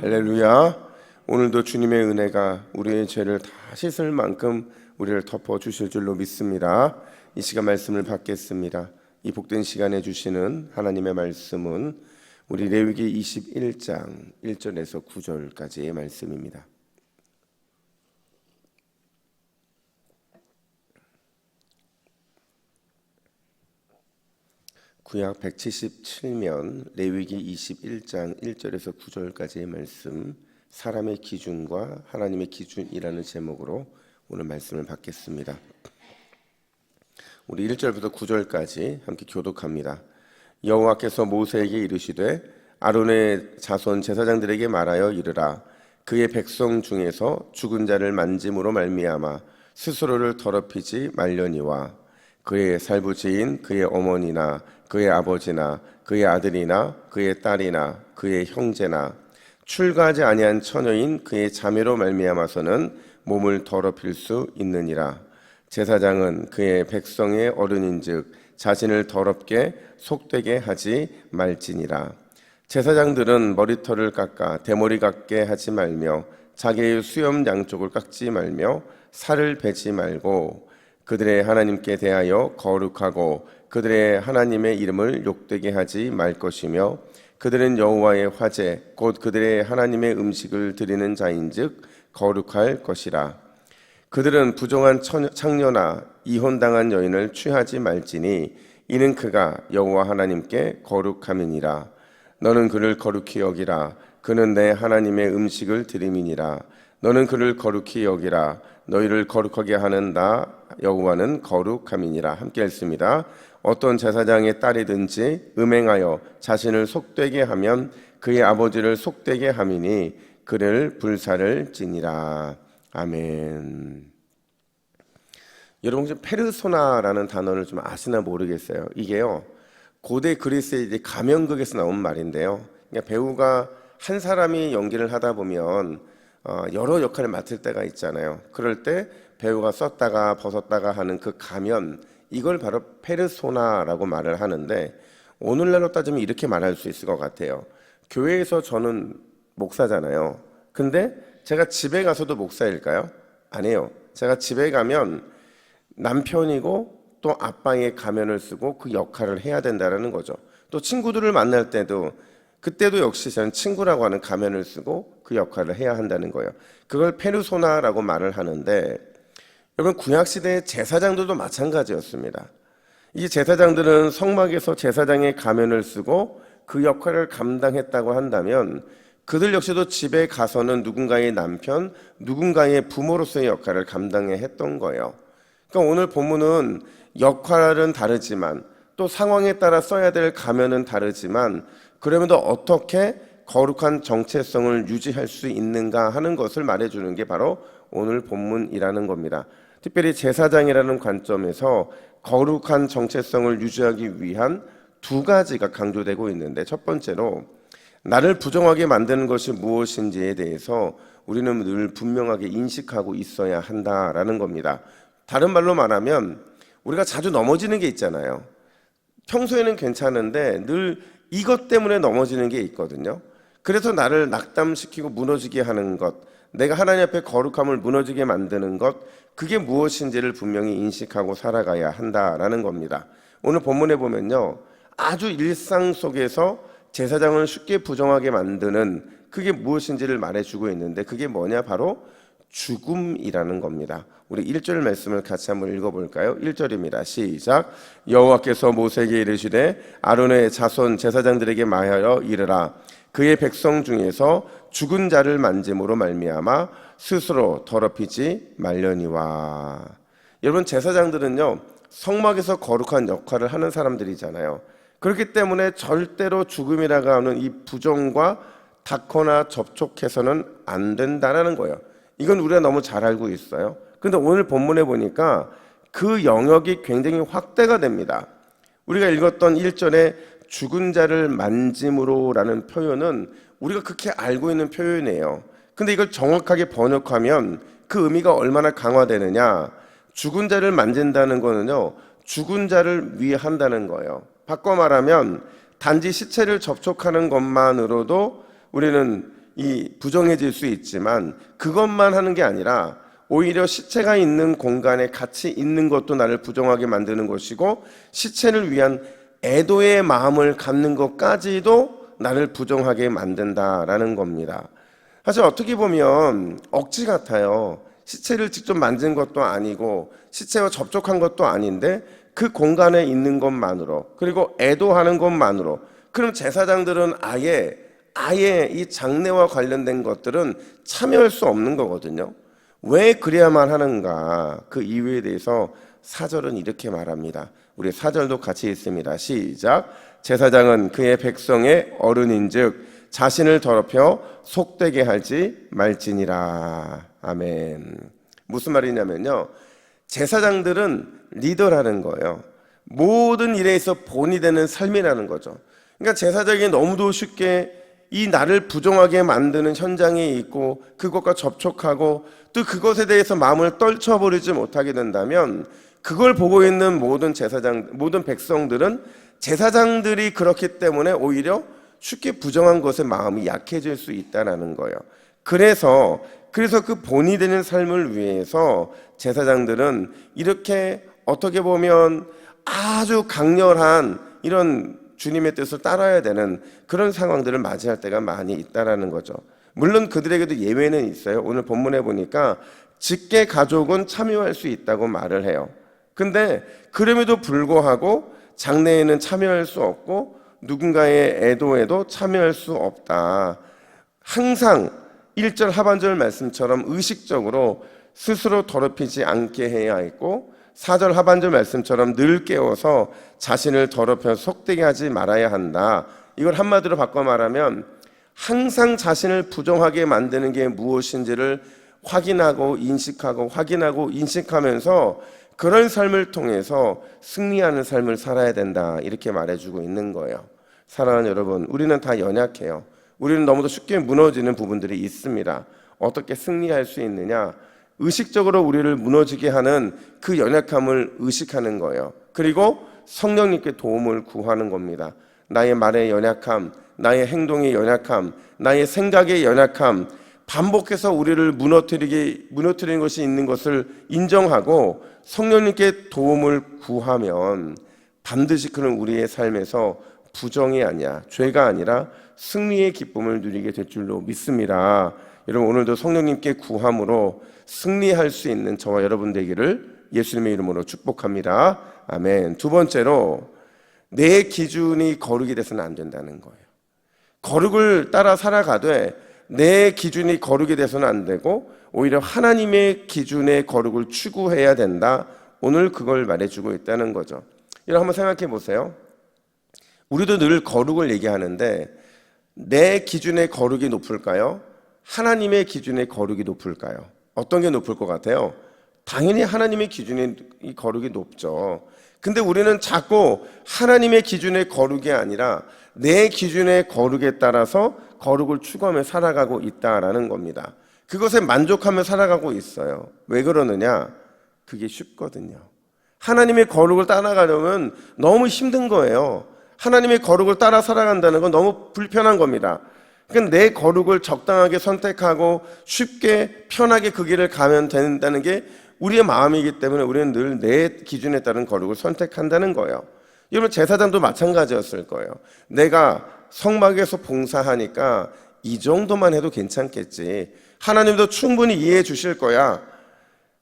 할렐루야. 오늘도 주님의 은혜가 우리의 죄를 다 씻을 만큼 우리를 덮어주실 줄로 믿습니다. 이 시간 말씀을 받겠습니다. 이 복된 시간에 주시는 하나님의 말씀은 우리 레위기 21장 1절에서 9절까지의 말씀입니다. 구약 177면 레위기 21장 1절에서 9절까지의 말씀, 사람의 기준과 하나님의 기준이라는 제목으로 오늘 말씀을 받겠습니다. 우리 1절부터 9절까지 함께 교독합니다. 여호와께서 모세에게 이르시되 아론의 자손 제사장들에게 말하여 이르라. 그의 백성 중에서 죽은 자를 만짐으로 말미암아 스스로를 더럽히지 말려니와 그의 살부지인 그의 어머니나 그의 아버지나 그의 아들이나 그의 딸이나 그의 형제나 출가하지 아니한 처녀인 그의 자매로 말미암아서는 몸을 더럽힐 수 있느니라. 제사장은 그의 백성의 어른인즉 자신을 더럽게 속되게 하지 말지니라. 제사장들은 머리털을 깎아 대머리 같게 하지 말며 자기의 수염 양쪽을 깎지 말며 살을 베지 말고 그들의 하나님께 대하여 거룩하고 그들의 하나님의 이름을 욕되게 하지 말 것이며 그들은 여호와의 화제 곧 그들의 하나님의 음식을 드리는 자인즉 거룩할 것이라. 그들은 부정한 창녀나 이혼당한 여인을 취하지 말지니 이는 그가 여호와 하나님께 거룩함이니라. 너는 그를 거룩히 여기라. 그는 내 하나님의 음식을 드림이니라. 너는 그를 거룩히 여기라. 너희를 거룩하게 하는 나 여호와는 거룩함이니라. 함께 읽습니다. 어떤 제사장의 딸이든지 음행하여 자신을 속되게 하면 그의 아버지를 속되게 함이니 그를 불사를 지니라. 아멘. 여러분 혹시 페르소나라는 단어를 좀 아시나 모르겠어요. 이게요 고대 그리스의 이제 가면극에서 나온 말인데요. 그러니까 배우가 한 사람이 연기를 하다 보면 여러 역할을 맡을 때가 있잖아요. 그럴 때 배우가 썼다가 벗었다가 하는 그 가면, 이걸 바로 페르소나라고 말을 하는데 오늘날로 따지면 이렇게 말할 수 있을 것 같아요. 교회에서 저는 목사잖아요. 근데 제가 집에 가서도 목사일까요? 아니에요. 제가 집에 가면 남편이고 또 아빠의 가면을 쓰고 그 역할을 해야 된다는 거죠. 또 친구들을 만날 때도 그때도 역시 저는 친구라고 하는 가면을 쓰고 그 역할을 해야 한다는 거예요. 그걸 페르소나라고 말을 하는데 여러분 구약시대의 제사장들도 마찬가지였습니다. 이 제사장들은 성막에서 제사장의 가면을 쓰고 그 역할을 감당했다고 한다면 그들 역시도 집에 가서는 누군가의 남편, 누군가의 부모로서의 역할을 감당해야 했던 거예요. 그러니까 오늘 본문은 역할은 다르지만 또 상황에 따라 써야 될 가면은 다르지만 그러면도 어떻게 거룩한 정체성을 유지할 수 있는가 하는 것을 말해주는 게 바로 오늘 본문이라는 겁니다. 특별히 제사장이라는 관점에서 거룩한 정체성을 유지하기 위한 두 가지가 강조되고 있는데, 첫 번째로 나를 부정하게 만드는 것이 무엇인지에 대해서 우리는 늘 분명하게 인식하고 있어야 한다라는 겁니다. 다른 말로 말하면 우리가 자주 넘어지는 게 있잖아요. 평소에는 괜찮은데 늘 이것 때문에 넘어지는 게 있거든요. 그래서 나를 낙담시키고 무너지게 하는 것, 내가 하나님 앞에 거룩함을 무너지게 만드는 것, 그게 무엇인지를 분명히 인식하고 살아가야 한다라는 겁니다. 오늘 본문에 보면요, 아주 일상 속에서 제사장을 쉽게 부정하게 만드는 그게 무엇인지를 말해주고 있는데 그게 뭐냐? 바로 죽음이라는 겁니다. 우리 1절 말씀을 같이 한번 읽어볼까요? 1절입니다. 시작. 여호와께서 모세에게 이르시되 아론의 자손 제사장들에게 말하여 이르라. 그의 백성 중에서 죽은 자를 만짐으로 말미암아 스스로 더럽히지 말려니와. 여러분 제사장들은요 성막에서 거룩한 역할을 하는 사람들이잖아요. 그렇기 때문에 절대로 죽음이라고 하는 이 부정과 닿거나 접촉해서는 안 된다는 거예요. 이건 우리가 너무 잘 알고 있어요. 그런데 오늘 본문에 보니까 그 영역이 굉장히 확대가 됩니다. 우리가 읽었던 1절에 죽은 자를 만짐으로 라는 표현은 우리가 그렇게 알고 있는 표현이에요. 근데 이걸 정확하게 번역하면 그 의미가 얼마나 강화되느냐. 죽은 자를 만진다는 거는요 죽은 자를 위해 한다는 거예요. 바꿔 말하면 단지 시체를 접촉하는 것만으로도 우리는 부정해질 수 있지만 그것만 하는 게 아니라 오히려 시체가 있는 공간에 같이 있는 것도 나를 부정하게 만드는 것이고 시체를 위한 애도의 마음을 갖는 것까지도 나를 부정하게 만든다라는 겁니다. 사실 어떻게 보면 억지 같아요. 시체를 직접 만진 것도 아니고 시체와 접촉한 것도 아닌데 그 공간에 있는 것만으로 그리고 애도하는 것만으로 그럼 제사장들은 아예 이 장례와 관련된 것들은 참여할 수 없는 거거든요. 왜 그래야만 하는가? 그 이유에 대해서 4절은 이렇게 말합니다. 우리 4절도 같이 읽습니다. 시작. 제사장은 그의 백성의 어른인즉 자신을 더럽혀 속되게 할지 말지니라. 아멘. 무슨 말이냐면요, 제사장들은 리더라는 거예요. 모든 일에 있어 본이 되는 삶이라는 거죠. 그러니까 제사장이 너무도 쉽게 이 나를 부정하게 만드는 현장에 있고 그것과 접촉하고 또 그것에 대해서 마음을 떨쳐버리지 못하게 된다면 그걸 보고 있는 모든 백성들은 제사장들이 그렇기 때문에 오히려 쉽게 부정한 것에 마음이 약해질 수 있다는 거예요. 그래서 그 본이 되는 삶을 위해서 제사장들은 이렇게 어떻게 보면 아주 강렬한 이런 주님의 뜻을 따라야 되는 그런 상황들을 맞이할 때가 많이 있다라는 거죠. 물론 그들에게도 예외는 있어요. 오늘 본문에 보니까 직계 가족은 참여할 수 있다고 말을 해요. 근데 그럼에도 불구하고 장례에는 참여할 수 없고 누군가의 애도에도 참여할 수 없다. 항상 1절 하반절 말씀처럼 의식적으로 스스로 더럽히지 않게 해야 했고 4절 하반절 말씀처럼 늘 깨워서 자신을 더럽혀 속되게 하지 말아야 한다. 이걸 한마디로 바꿔 말하면 항상 자신을 부정하게 만드는 게 무엇인지를 확인하고 인식하면서 그런 삶을 통해서 승리하는 삶을 살아야 된다. 이렇게 말해주고 있는 거예요. 사랑하는 여러분, 우리는 다 연약해요. 우리는 너무도 쉽게 무너지는 부분들이 있습니다. 어떻게 승리할 수 있느냐? 의식적으로 우리를 무너지게 하는 그 연약함을 의식하는 거예요. 그리고 성령님께 도움을 구하는 겁니다. 나의 말의 연약함, 나의 행동의 연약함, 나의 생각의 연약함, 반복해서 우리를 무너뜨리는 것이 있는 것을 인정하고 성령님께 도움을 구하면 반드시 그는 우리의 삶에서 부정이 아니야, 죄가 아니라 승리의 기쁨을 누리게 될 줄로 믿습니다. 여러분, 오늘도 성령님께 구함으로 승리할 수 있는 저와 여러분 되기를 예수님의 이름으로 축복합니다. 아멘. 두 번째로, 내 기준이 거룩이 돼서는 안 된다는 거예요. 거룩을 따라 살아가되 내 기준이 거룩이 돼서는 안 되고 오히려 하나님의 기준의 거룩을 추구해야 된다. 오늘 그걸 말해주고 있다는 거죠. 여러분 한번 생각해 보세요. 우리도 늘 거룩을 얘기하는데 내 기준의 거룩이 높을까요? 하나님의 기준의 거룩이 높을까요? 어떤 게 높을 것 같아요? 당연히 하나님의 기준의 거룩이 높죠. 근데 우리는 자꾸 하나님의 기준의 거룩이 아니라 내 기준의 거룩에 따라서 거룩을 추구하며 살아가고 있다라는 겁니다. 그것에 만족하며 살아가고 있어요. 왜 그러느냐? 그게 쉽거든요. 하나님의 거룩을 따라가려면 너무 힘든 거예요. 하나님의 거룩을 따라 살아간다는 건 너무 불편한 겁니다. 그러니까 내 거룩을 적당하게 선택하고 쉽게 편하게 그 길을 가면 된다는 게 우리의 마음이기 때문에 우리는 늘 내 기준에 따른 거룩을 선택한다는 거예요. 여러분, 제사장도 마찬가지였을 거예요. 내가 성막에서 봉사하니까 이 정도만 해도 괜찮겠지. 하나님도 충분히 이해해 주실 거야.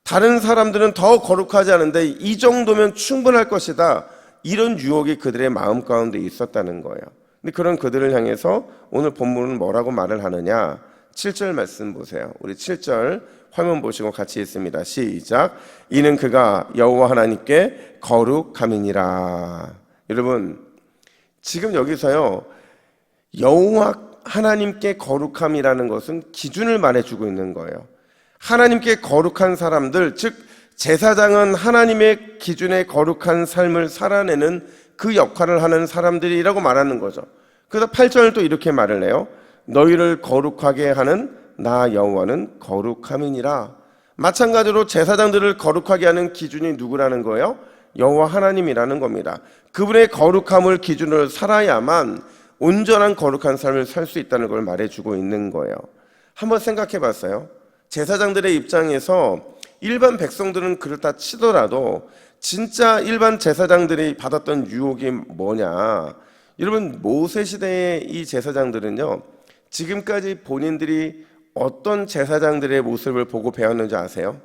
다른 사람들은 더 거룩하지 않은데 이 정도면 충분할 것이다. 이런 유혹이 그들의 마음 가운데 있었다는 거예요. 근데 그런 그들을 향해서 오늘 본문은 뭐라고 말을 하느냐? 7절 말씀 보세요. 우리 7절 화면 보시고 같이 읽습니다. 시작. 이는 그가 여호와 하나님께 거룩함이니라. 여러분, 지금 여기서요, 여호와 하나님께 거룩함이라는 것은 기준을 말해주고 있는 거예요. 하나님께 거룩한 사람들, 즉 제사장은 하나님의 기준에 거룩한 삶을 살아내는 그 역할을 하는 사람들이라고 말하는 거죠. 그래서 8절을 또 이렇게 말을 해요. 너희를 거룩하게 하는 나 여호와는 거룩함이니라. 마찬가지로 제사장들을 거룩하게 하는 기준이 누구라는 거예요? 여호와 하나님이라는 겁니다. 그분의 거룩함을 기준으로 살아야만 온전한 거룩한 삶을 살 수 있다는 걸 말해주고 있는 거예요. 한번 생각해 봤어요? 제사장들의 입장에서 일반 백성들은 그렇다 치더라도 진짜 일반 제사장들이 받았던 유혹이 뭐냐? 여러분, 모세 시대의 이 제사장들은요, 지금까지 본인들이 어떤 제사장들의 모습을 보고 배웠는지 아세요?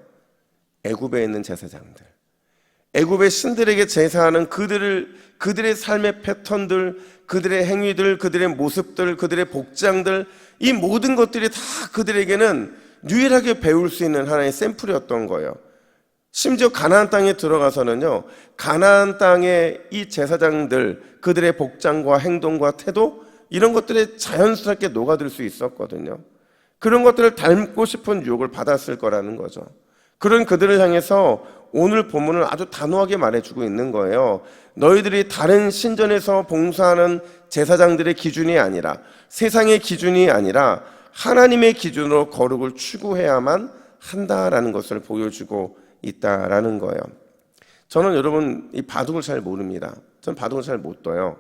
애굽에 있는 제사장들, 애굽의 신들에게 제사하는 그들의 삶의 패턴들, 그들의 행위들, 그들의 모습들, 그들의 복장들, 이 모든 것들이 다 그들에게는 유일하게 배울 수 있는 하나의 샘플이었던 거예요. 심지어 가나안 땅에 들어가서는요, 가나안 땅의 이 제사장들, 그들의 복장과 행동과 태도, 이런 것들에 자연스럽게 녹아들 수 있었거든요. 그런 것들을 닮고 싶은 유혹을 받았을 거라는 거죠. 그런 그들을 향해서 오늘 본문은 아주 단호하게 말해주고 있는 거예요. 너희들이 다른 신전에서 봉사하는 제사장들의 기준이 아니라, 세상의 기준이 아니라 하나님의 기준으로 거룩을 추구해야만 한다라는 것을 보여주고 있다라는 거예요. 저는 여러분 이 바둑을 잘 모릅니다. 전 바둑을 잘 못 둬요.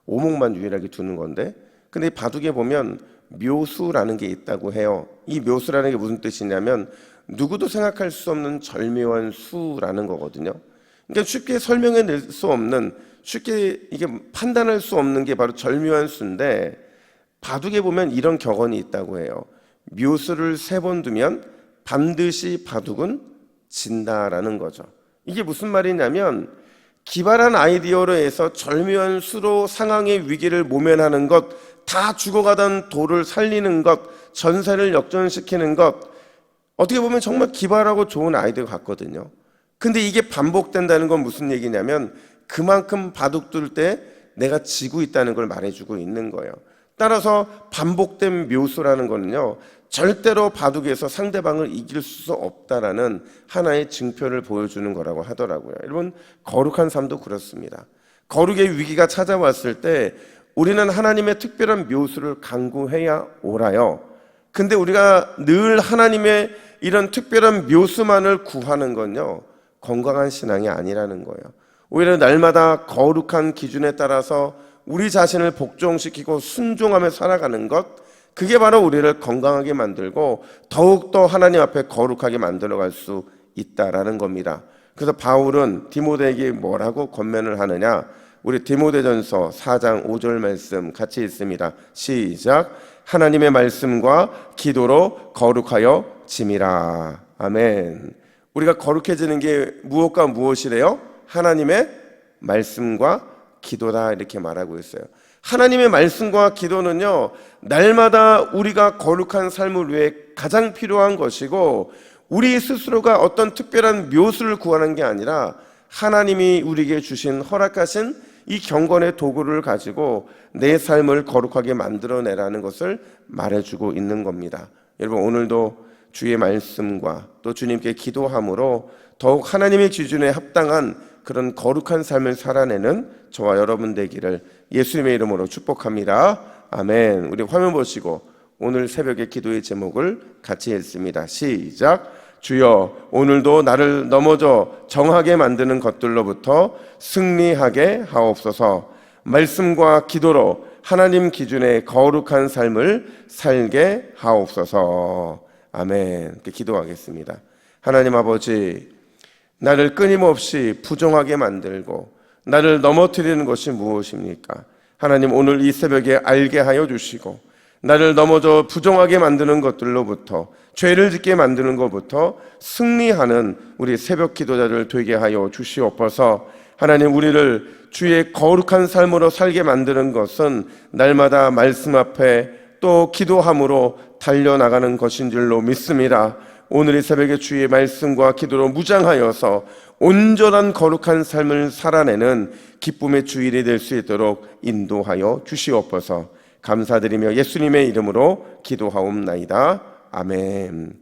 오목만 유일하게 두는 건데, 근데 이 바둑에 보면 묘수라는 게 있다고 해요. 이 묘수라는 게 무슨 뜻이냐면 누구도 생각할 수 없는 절묘한 수라는 거거든요. 그러니까 쉽게 설명해낼 수 없는, 쉽게 이게 판단할 수 없는 게 바로 절묘한 수인데, 바둑에 보면 이런 격언이 있다고 해요. 묘수를 3번 두면 반드시 바둑은 진다라는 거죠. 이게 무슨 말이냐면 기발한 아이디어로 해서 절묘한 수로 상황의 위기를 모면하는 것, 다 죽어가던 돌을 살리는 것, 전세를 역전시키는 것, 어떻게 보면 정말 기발하고 좋은 아이디어 같거든요. 근데 이게 반복된다는 건 무슨 얘기냐면 그만큼 바둑 둘 때 내가 지고 있다는 걸 말해주고 있는 거예요. 따라서 반복된 묘수라는 거는요, 절대로 바둑에서 상대방을 이길 수 없다라는 하나의 증표를 보여주는 거라고 하더라고요. 여러분, 거룩한 삶도 그렇습니다. 거룩의 위기가 찾아왔을 때 우리는 하나님의 특별한 묘수를 간구해야 옳아요. 근데 우리가 늘 하나님의 이런 특별한 묘수만을 구하는 건요, 건강한 신앙이 아니라는 거예요. 오히려 날마다 거룩한 기준에 따라서 우리 자신을 복종시키고 순종하며 살아가는 것, 그게 바로 우리를 건강하게 만들고 더욱더 하나님 앞에 거룩하게 만들어갈 수 있다라는 겁니다. 그래서 바울은 디모데에게 뭐라고 권면을 하느냐? 우리 디모데전서 4장 5절 말씀 같이 읽습니다. 시작. 하나님의 말씀과 기도로 거룩하여 짐이라. 아멘. 우리가 거룩해지는 게 무엇과 무엇이래요? 하나님의 말씀과 기도다, 이렇게 말하고 있어요. 하나님의 말씀과 기도는요, 날마다 우리가 거룩한 삶을 위해 가장 필요한 것이고, 우리 스스로가 어떤 특별한 묘수를 구하는 게 아니라 하나님이 우리에게 주신, 허락하신 이 경건의 도구를 가지고 내 삶을 거룩하게 만들어내라는 것을 말해주고 있는 겁니다. 여러분, 오늘도 주의 말씀과 또 주님께 기도함으로 더욱 하나님의 기준에 합당한 그런 거룩한 삶을 살아내는 저와 여러분 되기를 예수님의 이름으로 축복합니다. 아멘. 우리 화면 보시고 오늘 새벽의 기도의 제목을 같이 읽습니다. 시작. 주여, 오늘도 나를 넘어져 정하게 만드는 것들로부터 승리하게 하옵소서. 말씀과 기도로 하나님 기준의 거룩한 삶을 살게 하옵소서. 아멘. 이렇게 기도하겠습니다. 하나님 아버지, 나를 끊임없이 부정하게 만들고 나를 넘어뜨리는 것이 무엇입니까? 하나님, 오늘 이 새벽에 알게 하여 주시고 나를 넘어져 부정하게 만드는 것들로부터, 죄를 짓게 만드는 것부터 승리하는 우리 새벽 기도자들 되게 하여 주시옵소서. 하나님, 우리를 주의 거룩한 삶으로 살게 만드는 것은 날마다 말씀 앞에 또 기도함으로 달려나가는 것인 줄로 믿습니다. 오늘 이 새벽에 주의 말씀과 기도로 무장하여서 온전한 거룩한 삶을 살아내는 기쁨의 주일이 될 수 있도록 인도하여 주시옵소서. 감사드리며 예수님의 이름으로 기도하옵나이다. 아멘.